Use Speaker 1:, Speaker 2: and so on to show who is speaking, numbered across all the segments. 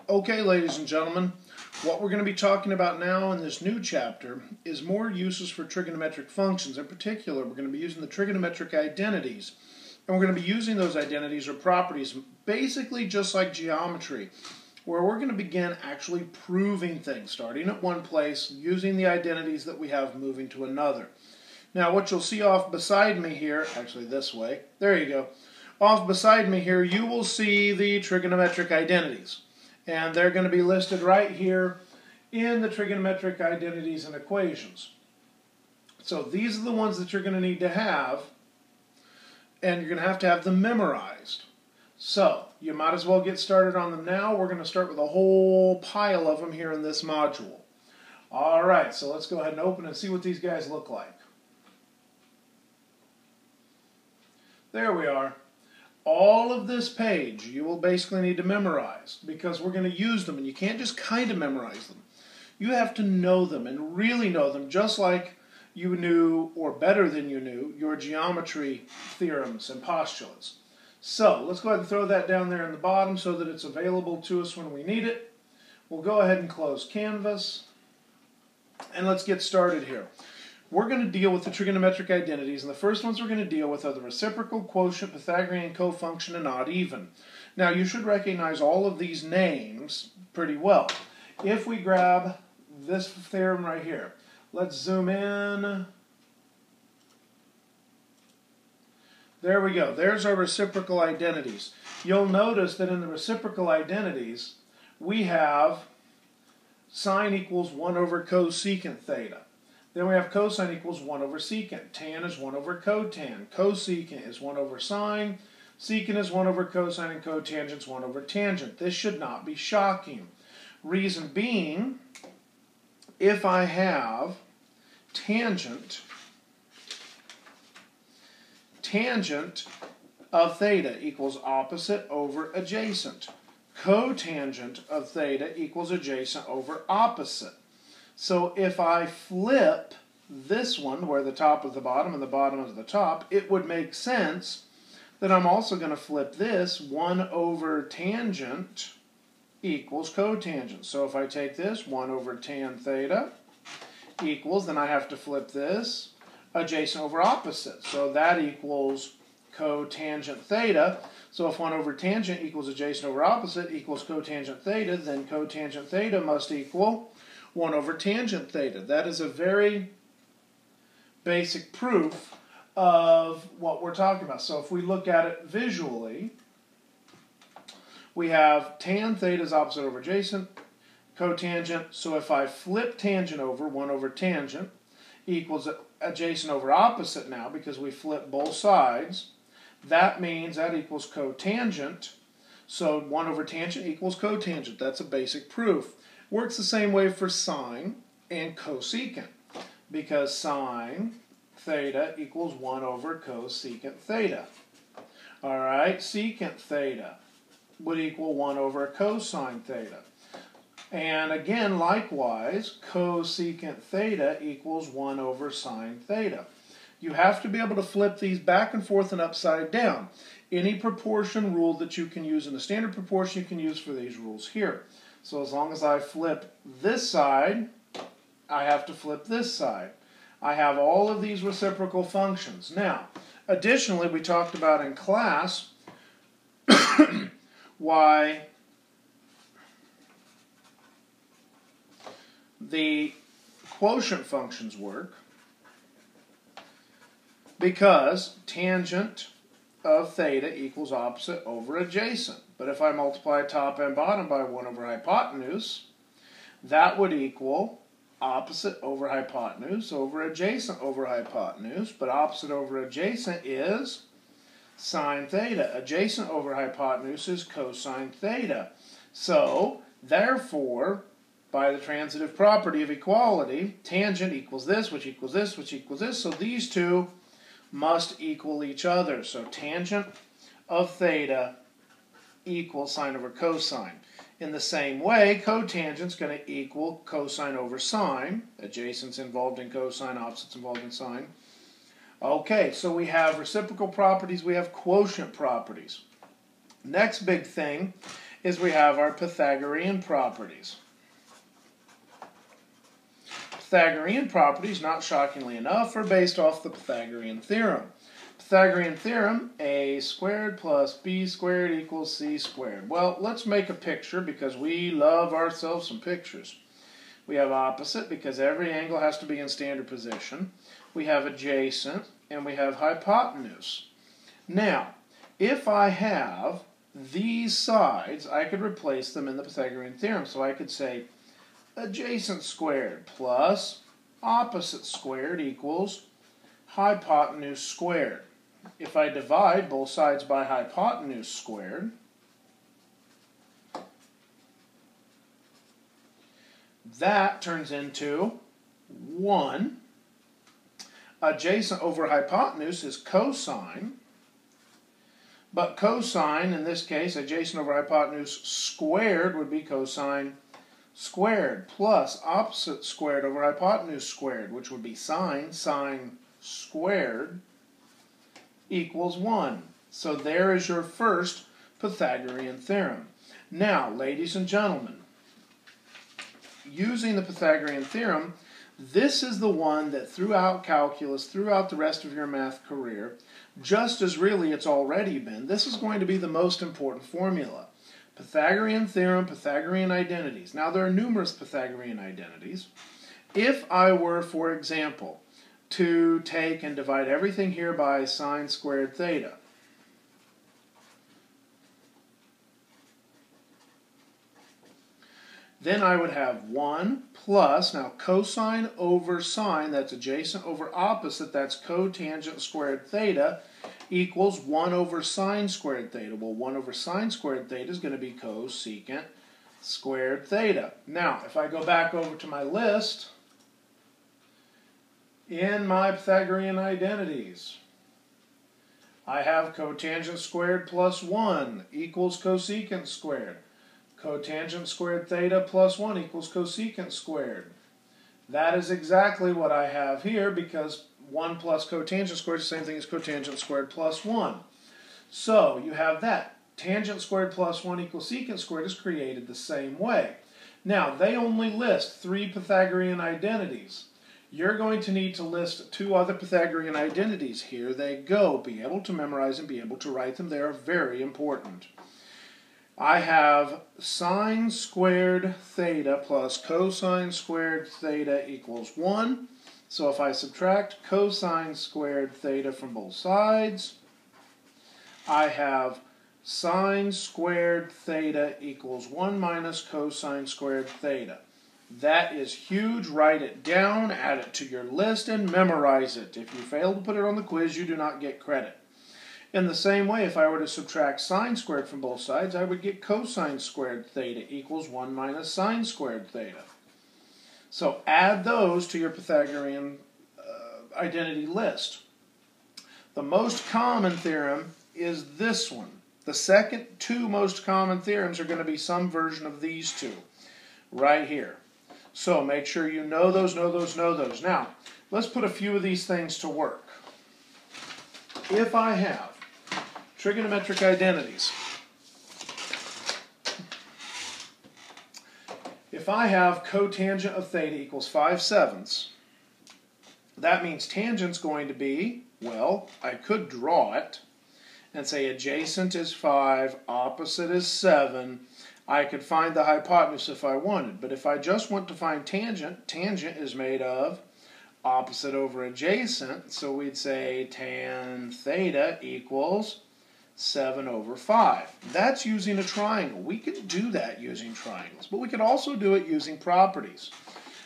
Speaker 1: Okay, ladies and gentlemen, what we're going to be talking about now in this new chapter is more uses for trigonometric functions. In particular, we're going to be using the trigonometric identities. And we're going to be using those identities or properties basically just like geometry, where we're going to begin actually proving things, starting at one place, using the identities that we have, moving to another. Now, what you'll see off beside me here, actually this way, there you go. Off beside me here, you will see the trigonometric identities. And they're going to be listed right here in the trigonometric identities and equations. So these are the ones that you're going to need to have, and you're going to have them memorized. So you might as well get started on them now. We're going to start with a whole pile of them here in this module. All right, so let's go ahead and open and see what these guys look like. There we are. All of this page you will basically need to memorize because we're going to use them, and you can't just kind of memorize them. You have to know them and really know them, just like you knew, or better than you knew, your geometry theorems and postulates. So let's go ahead and throw that down there in the bottom so that it's available to us when we need it. We'll go ahead and close Canvas, and let's get started here. We're going to deal with the trigonometric identities, and the first ones we're going to deal with are the reciprocal, quotient, Pythagorean, cofunction, and odd even. Now, you should recognize all of these names pretty well. If we grab this theorem right here, let's zoom in. There we go. There's our reciprocal identities. You'll notice that in the reciprocal identities, we have sine equals 1 over cosecant theta. Then we have cosine equals 1 over secant. Tan is 1 over cotan. Cosecant is 1 over sine. Secant is 1 over cosine, and cotangent is 1 over tangent. This should not be shocking. Reason being, if I have tangent of theta equals opposite over adjacent. Cotangent of theta equals adjacent over opposite. So if I flip this one, where the top is the bottom and the bottom is the top, it would make sense that I'm also going to flip this 1 over tangent equals cotangent. So if I take this 1 over tan theta equals, then I have to flip this adjacent over opposite. So that equals cotangent theta. So if 1 over tangent equals adjacent over opposite equals cotangent theta, then cotangent theta must equal 1 over tangent theta. That is a very basic proof of what we're talking about. So if we look at it visually, we have tan theta is opposite over adjacent, cotangent. So if I flip tangent over, 1 over tangent equals adjacent over opposite now, because we flip both sides, that means that equals cotangent. So 1 over tangent equals cotangent. That's a basic proof. Works the same way for sine and cosecant, because sine theta equals 1 over cosecant theta. All right, secant theta would equal 1 over cosine theta. And again, likewise, cosecant theta equals 1 over sine theta. You have to be able to flip these back and forth and upside down. Any proportion rule that you can use in the standard proportion you can use for these rules here. So as long as I flip this side, I have to flip this side. I have all of these reciprocal functions. Now, additionally, we talked about in class why the quotient functions work, because tangent of theta equals opposite over adjacent. But if I multiply top and bottom by 1 over hypotenuse, that would equal opposite over hypotenuse over adjacent over hypotenuse. But opposite over adjacent is sine theta. Adjacent over hypotenuse is cosine theta. So, therefore, by the transitive property of equality, tangent equals this, which equals this, which equals this. So these two must equal each other. So tangent of theta equals sine over cosine. In the same way, cotangent is going to equal cosine over sine. Adjacent's involved in cosine, opposite's involved in sine. Okay, so we have reciprocal properties, we have quotient properties. Next big thing is we have our Pythagorean properties. Pythagorean properties, not shockingly enough, are based off the Pythagorean theorem. Pythagorean theorem, a squared plus b squared equals c squared. Well, let's make a picture because we love ourselves some pictures. We have opposite because every angle has to be in standard position. We have adjacent, and we have hypotenuse. Now, if I have these sides, I could replace them in the Pythagorean theorem. So I could say adjacent squared plus opposite squared equals hypotenuse squared. If I divide both sides by hypotenuse squared, that turns into 1. Adjacent over hypotenuse is cosine, but cosine, in this case, adjacent over hypotenuse squared would be cosine squared, plus opposite squared over hypotenuse squared, which would be sine. Sine squared equals 1. So there is your first Pythagorean theorem. Now, ladies and gentlemen, using the Pythagorean theorem, this is the one that throughout calculus, throughout the rest of your math career, just as really it's already been, this is going to be the most important formula. Pythagorean theorem, Pythagorean identities. Now, there are numerous Pythagorean identities. If I were, for example, to take and divide everything here by sine squared theta, then I would have 1 plus, now cosine over sine, that's adjacent over opposite, that's cotangent squared theta, equals 1 over sine squared theta. Well, 1 over sine squared theta is going to be cosecant squared theta. Now, if I go back over to my list, in my Pythagorean identities, I have cotangent squared plus 1 equals cosecant squared. Cotangent squared theta plus 1 equals cosecant squared. That is exactly what I have here because 1 plus cotangent squared is the same thing as cotangent squared plus 1. So you have that. Tangent squared plus 1 equals secant squared is created the same way. Now, they only list 3 Pythagorean identities. You're going to need to list 2 other Pythagorean identities. Here they go. Be able to memorize them, be able to write them. They are very important. I have sine squared theta plus cosine squared theta equals 1. So if I subtract cosine squared theta from both sides, I have sine squared theta equals 1 minus cosine squared theta. That is huge. Write it down, add it to your list, and memorize it. If you fail to put it on the quiz, you do not get credit. In the same way, if I were to subtract sine squared from both sides, I would get cosine squared theta equals 1 minus sine squared theta. So add those to your Pythagorean identity list. The most common theorem is this one. The second 2 most common theorems are going to be some version of these 2 right here. So make sure you know those, know those, know those. Now, let's put a few of these things to work. If I have trigonometric identities, if I have cotangent of theta equals 5/7, that means tangent's going to be, well, I could draw it and say adjacent is 5, opposite is 7. I could find the hypotenuse if I wanted, but if I just want to find tangent, tangent is made of opposite over adjacent, so we'd say tan theta equals 7 over 5. That's using a triangle. We could do that using triangles, but we could also do it using properties,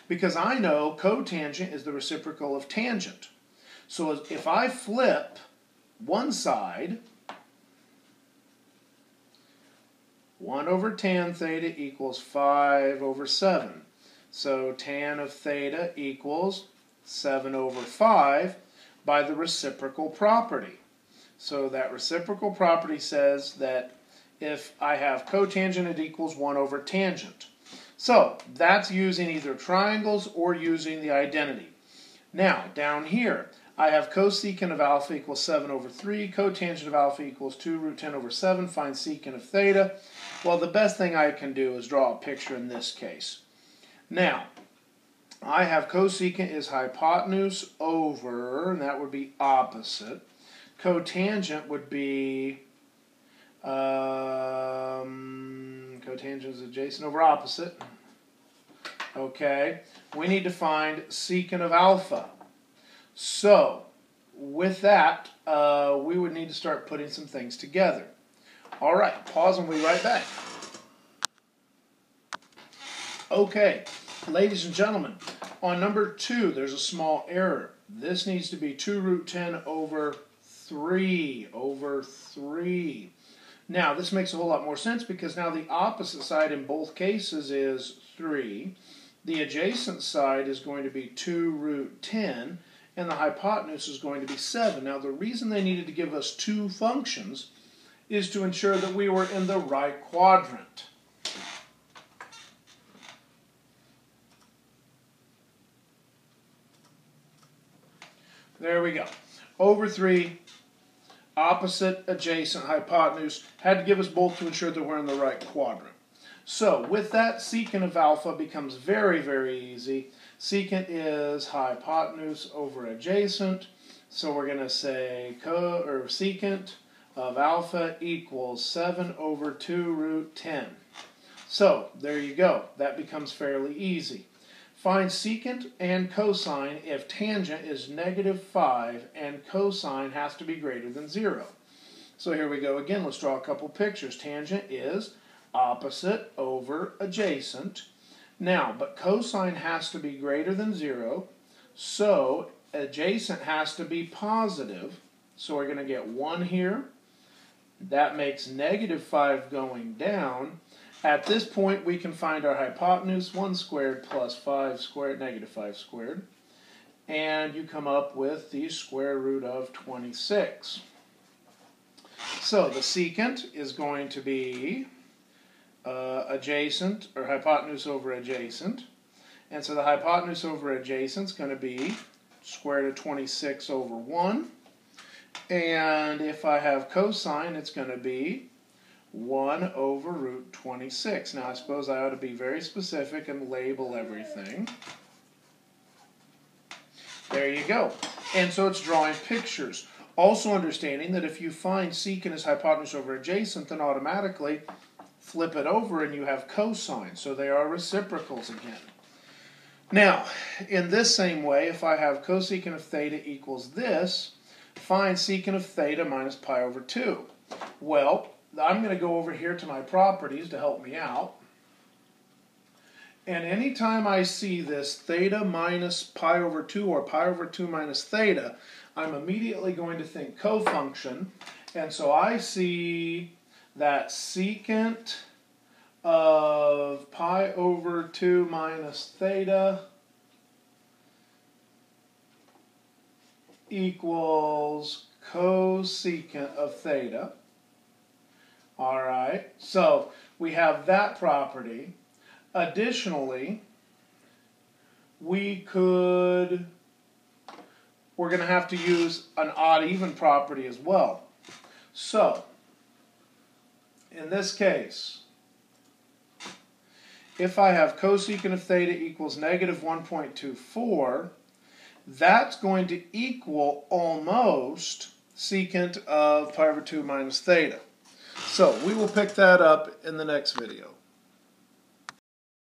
Speaker 1: because I know cotangent is the reciprocal of tangent. So if I flip one side, 1 over tan theta equals 5 over 7. So tan of theta equals 7 over 5 by the reciprocal property. So that reciprocal property says that if I have cotangent, it equals 1 over tangent. So that's using either triangles or using the identity. Now, down here, I have cosecant of alpha equals 7 over 3, cotangent of alpha equals 2 root 10 over 7, find secant of theta. Well, the best thing I can do is draw a picture in this case. Now, I have cosecant is hypotenuse over, and that would be opposite. Cotangent would be, cotangent is adjacent over opposite. Okay, we need to find secant of alpha. So, with that, we would need to start putting some things together. All right, pause and we'll be right back. Okay, ladies and gentlemen, on number 2, there's a small error. This needs to be 2 root 10 over 3 over 3. Now, this makes a whole lot more sense because now the opposite side in both cases is 3. The adjacent side is going to be 2 root 10, and the hypotenuse is going to be 7. Now, the reason they needed to give us 2 functions is to ensure that we were in the right quadrant. There we go. Over 3, opposite, adjacent, hypotenuse. Had to give us both to ensure that we're in the right quadrant. So, with that, secant of alpha becomes very, very easy. Secant is hypotenuse over adjacent. So we're going to say secant of alpha equals 7 over 2 root 10. So, there you go. That becomes fairly easy. Find secant and cosine if tangent is -5 and cosine has to be greater than 0. So here we go again. Let's draw a couple pictures. Tangent is opposite over adjacent. Now, but cosine has to be greater than 0, so adjacent has to be positive. So we're going to get 1 here. That makes -5 going down. At this point, we can find our hypotenuse, 1 squared plus 5 squared, -5 squared. And you come up with the square root of 26. So the secant is going to be adjacent, or hypotenuse over adjacent. And so the hypotenuse over adjacent is going to be square root of 26 over 1. And if I have cosine, it's going to be 1 over root 26. Now, I suppose I ought to be very specific and label everything. There you go. And so it's drawing pictures. Also understanding that if you find secant is hypotenuse over adjacent, then automatically flip it over and you have cosine. So they are reciprocals again. Now, in this same way, if I have cosecant of theta equals this, find secant of theta minus pi over 2. Well, I'm going to go over here to my properties to help me out. And anytime I see this theta minus pi over 2 or pi over 2 minus theta, I'm immediately going to think cofunction. And so I see that secant of pi over 2 minus theta equals cosecant of theta. All right, so we have that property. Additionally, we're going to have to use an odd-even property as well. So, in this case, if I have cosecant of theta equals -1.24, that's going to equal almost secant of pi over 2 minus theta. So we will pick that up in the next video.